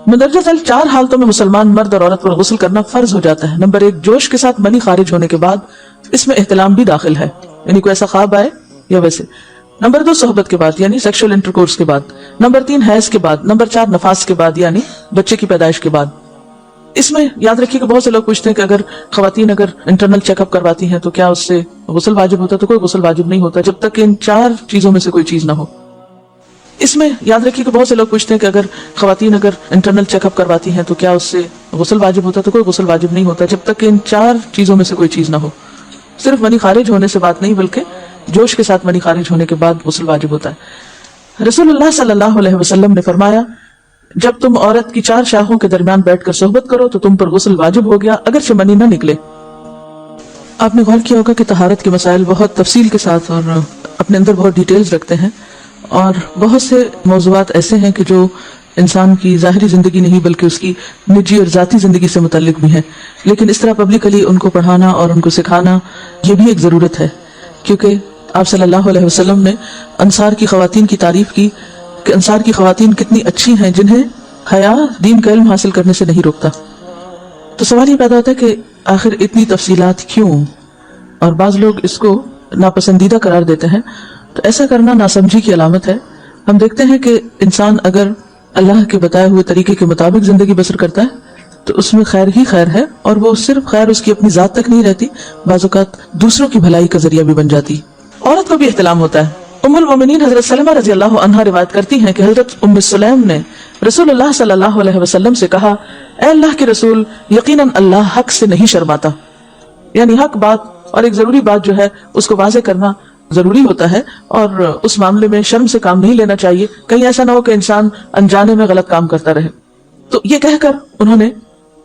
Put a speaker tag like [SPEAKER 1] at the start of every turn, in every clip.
[SPEAKER 1] مندرجہ ذیل 4 حالتوں میں مسلمان مرد اور عورت پر غسل کرنا فرض ہو جاتا ہے۔ نمبر 1، جوش کے ساتھ منی خارج ہونے کے بعد، اس میں احتلام بھی داخل ہے، یعنی کوئی ایسا خواب آئے یا ویسے۔ نمبر 2، صحبت کے بعد یعنی سیکشل انٹرکورس کے بعد۔ نمبر 3، حیض کے بعد۔ نمبر 4، نفاس کے بعد یعنی بچے کی پیدائش کے بعد۔ اس میں یاد رکھیے کہ بہت سے لوگ پوچھتے ہیں کہ اگر خواتین انٹرنل چیک اپ کرواتی ہیں تو کیا اس سے غسل واجب ہوتا ہے؟ تو کوئی غسل واجب نہیں ہوتا جب تک کہ ان 4 چیزوں میں سے کوئی چیز نہ ہو۔ اس میں یاد رکھیے کہ بہت سے لوگ پوچھتے ہیں کہ اگر خواتین انٹرنل چیک اپ کرواتی ہیں تو کیا اس سے غسل واجب ہوتا ہے؟ تو کوئی غسل واجب نہیں ہوتا جب تک کہ ان 4 چیزوں میں سے کوئی چیز نہ ہو۔ صرف منی خارج ہونے سے بات نہیں، بلکہ جوش کے ساتھ منی خارج ہونے کے بعد غسل واجب ہوتا ہے۔ رسول اللہ صلی اللہ علیہ وسلم نے فرمایا، جب تم عورت کی 4 شاخوں کے درمیان بیٹھ کر صحبت کرو تو تم پر غسل واجب ہو گیا اگرچہ منی نہ نکلے۔ آپ نے غور کیا ہوگا کہ طہارت کے مسائل بہت تفصیل کے ساتھ اور اپنے اندر بہت ڈیٹیلز رکھتے ہیں، اور بہت سے موضوعات ایسے ہیں کہ جو انسان کی ظاہری زندگی نہیں بلکہ اس کی نجی اور ذاتی زندگی سے متعلق بھی ہیں، لیکن اس طرح پبلکلی ان کو پڑھانا اور ان کو سکھانا یہ بھی ایک ضرورت ہے، کیونکہ آپ صلی اللہ علیہ وسلم نے انصار کی خواتین کی تعریف کی کہ انصار کی خواتین کتنی اچھی ہیں جنہیں حیا دین کا علم حاصل کرنے سے نہیں روکتا۔ تو سوال یہ پیدا ہوتا ہے کہ آخر اتنی تفصیلات کیوں، اور بعض لوگ اس کو ناپسندیدہ قرار دیتے ہیں، تو ایسا کرنا ناسمجھی کی علامت ہے۔ ہم دیکھتے ہیں کہ انسان اگر اللہ کے بتائے ہوئے طریقے کے مطابق زندگی بسر کرتا ہے تو اس میں خیر ہی خیر ہے، اور وہ صرف خیر اس کی اپنی ذات تک نہیں رہتی، بعض اوقات دوسروں کی بھلائی کا ذریعہ بھی بن جاتی۔ عورت کو بھی احتلام ہوتا ہے۔ ام المومنین حضرت سلمہ رضی اللہ عنہا روایت کرتی ہیں کہ حضرت ام سلیم نے رسول اللہ صلی اللہ علیہ وسلم سے کہا، اے اللہ کے رسول، یقیناً اللہ حق سے نہیں شرماتا، یعنی حق بات اور ایک ضروری بات جو ہے اس کو واضح کرنا ضروری ہوتا ہے، اور اس معاملے میں شرم سے کام نہیں لینا چاہیے، کہیں ایسا نہ ہو کہ انسان انجانے میں غلط کام کرتا رہے۔ تو یہ کہہ کر انہوں نے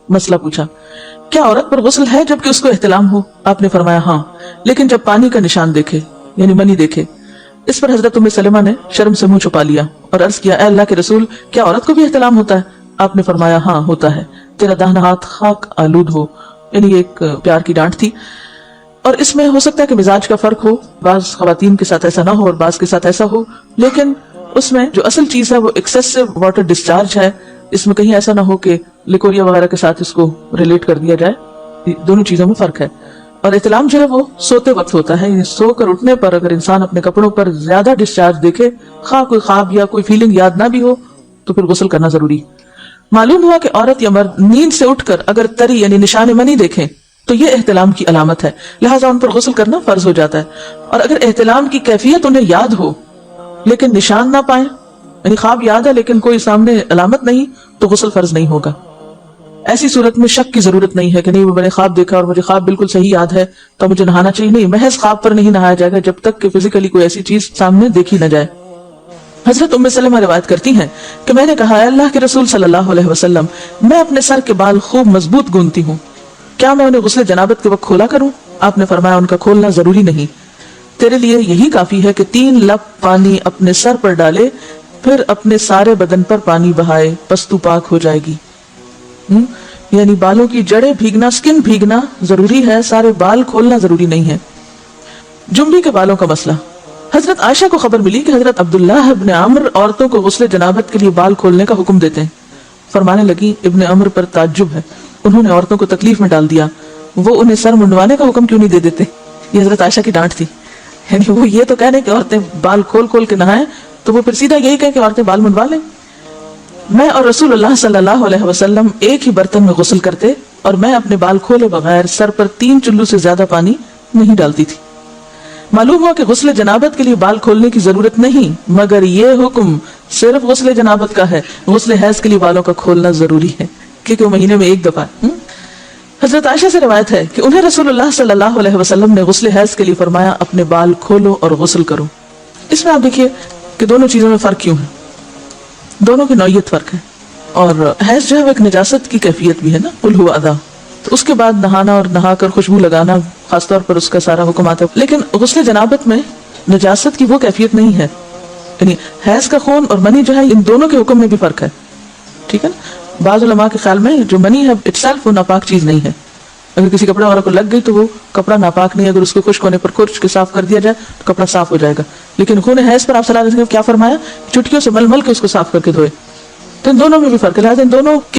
[SPEAKER 1] مسئلہ پوچھا، کیا عورت پر غسل ہے جبکہ اس کو احتلام ہو؟ آپ نے فرمایا ہاں، لیکن جب پانی کا نشان دیکھے یعنی منی دیکھے۔ اس پر حضرت ام سلمہ نے شرم سے منہ چھپا لیا اور عرض کیا، اے اللہ کے رسول، کیا عورت کو بھی احتلام ہوتا ہے؟ آپ نے فرمایا ہاں ہوتا ہے، تیرا داہنا ہاتھ خاک آلود ہو، یعنی ایک پیار کی ڈانٹ تھی۔ اور اس میں ہو سکتا ہے کہ مزاج کا فرق ہو، بعض خواتین کے ساتھ ایسا نہ ہو اور بعض کے ساتھ ایسا ہو، لیکن اس میں جو اصل چیز ہے وہ ایکسیسو واٹر ڈسچارج ہے۔ اس میں کہیں ایسا نہ ہو کہ لیکوریا وغیرہ کے ساتھ اس کو ریلیٹ کر دیا جائے، دونوں چیزوں میں فرق ہے۔ اور احتلام جو ہے وہ سوتے وقت ہوتا ہے، سو کر اٹھنے پر اگر انسان اپنے کپڑوں پر زیادہ ڈسچارج دیکھے، خواہ کوئی خواب یا کوئی فیلنگ یاد نہ بھی ہو، تو پھر غسل کرنا ضروری۔ معلوم ہوا کہ عورت یا مرد نیند سے اٹھ کر اگر تری یعنی نشان منی دیکھیں تو یہ احتلام کی علامت ہے، لہٰذا ان پر غسل کرنا فرض ہو جاتا ہے۔ اور اگر احتلام کی کیفیت انہیں یاد ہو لیکن نشان نہ پائیں، یعنی خواب یاد ہے لیکن کوئی سامنے علامت نہیں، تو غسل فرض نہیں ہوگا۔ ایسی صورت میں شک کی ضرورت نہیں ہے کہ نہیں میں نے خواب دیکھا اور مجھے خواب بالکل صحیح یاد ہے تو مجھے نہانا چاہیے، نہیں، محض خواب پر نہیں نہایا جائے گا جب تک کہ فزیکلی کوئی ایسی چیز سامنے دیکھی نہ جائے۔ حضرت ام سلمہ روایت کرتی ہیں کہ میں نے کہا، اے اللہ کے رسول صلی اللہ علیہ وسلم، میں اپنے سر کے بال خوب مضبوط گوندتی ہوں، کیا میں انہیں غسل جنابت کے وقت کھولا کروں؟ آپ نے فرمایا ان کا کھولنا ضروری نہیں، تیرے لیے یہی کافی ہے کہ 3 لپ پانی اپنے سر پر ڈالے، پھر اپنے سارے بدن پر پانی بہائے، پس تو پاک ہو جائے گی۔ یعنی بالوں کی جڑیں بھیگنا، سکن بھیگنا ضروری ہے، سارے بال کھولنا ضروری نہیں ہے۔ جنبی کے بالوں کا مسئلہ، حضرت عائشہ کو خبر ملی کہ حضرت عبداللہ ابن عمر عورتوں کو غسل جنابت کے لیے بال کھولنے کا حکم دیتے ہیں۔ فرمانے لگی، ابن عمر پر تعجب ہے، انہوں نے عورتوں کو تکلیف میں ڈال دیا، وہ انہیں سر منڈوانے کا حکم کیوں نہیں دے دیتے؟ یہ حضرت عائشہ کی ڈانٹ تھی، یعنی وہ یہ تو کہنے کہ عورتیں بال کھول کھول کے نہائیں، تو وہ پھر سیدھا یہی کہیں کہ عورتیں بال منڈوا لیں۔ میں اور رسول اللہ صلی اللہ علیہ وسلم ایک ہی برتن میں غسل کرتے، اور میں اپنے بال کھولے بغیر سر پر 3 چلو سے زیادہ پانی نہیں ڈالتی تھی۔ معلوم ہوا کہ غسل جنابت کے لیے بال کھولنے کی ضرورت نہیں، مگر یہ حکم صرف غسل جنابت کا ہے، غسل حیض کے لیے بالوں کا کھولنا ضروری ہے، کیونکہ وہ مہینے میں 1 دفعہ۔ حضرت عائشہ سے روایت ہے کہ انہیں رسول اللہ صلی اللہ علیہ وسلم نے غسل حیض کے لیے فرمایا، اپنے بال کھولو اور غسل کرو۔ اس میں آپ دیکھیے کہ دونوں چیزوں میں فرق کیوں ہے، دونوں کی نوعیت فرق ہے، اور حیض جو ہے وہ ایک نجاست کی کیفیت بھی ہے نا، قل هو اذى، تو اس کے بعد نہانا اور نہا کر خوشبو لگانا خاص طور پر اس کا سارا حکم آتا ہے، لیکن غسل جنابت میں نجاست کی وہ کیفیت نہیں ہے، یعنی حیض کا خون اور منی جو ہے ان دونوں کے حکم میں بھی فرق ہے، ٹھیک ہے نا۔ بعض علماء کے خیال میں جو منی ہے اٹ سیلف وہ ناپاک چیز نہیں ہے، اگر کسی کپڑے وغیرہ کو لگ گئی تو وہ کپڑا ناپاک نہیں ہے، اگر اس کو خشک ہونے پر کھرچ کے صاف کر دیا جائے تو کپڑا صاف ہو جائے گا، لیکن خون حیض پر آپ صلی اللہ علیہ وسلم کیا فرمایا، چٹکیوں سے مل مل کے اس کو صاف کر کے دھوئے تو ان دونوں میں بھی فرق ہے، لہٰذا ان دونوں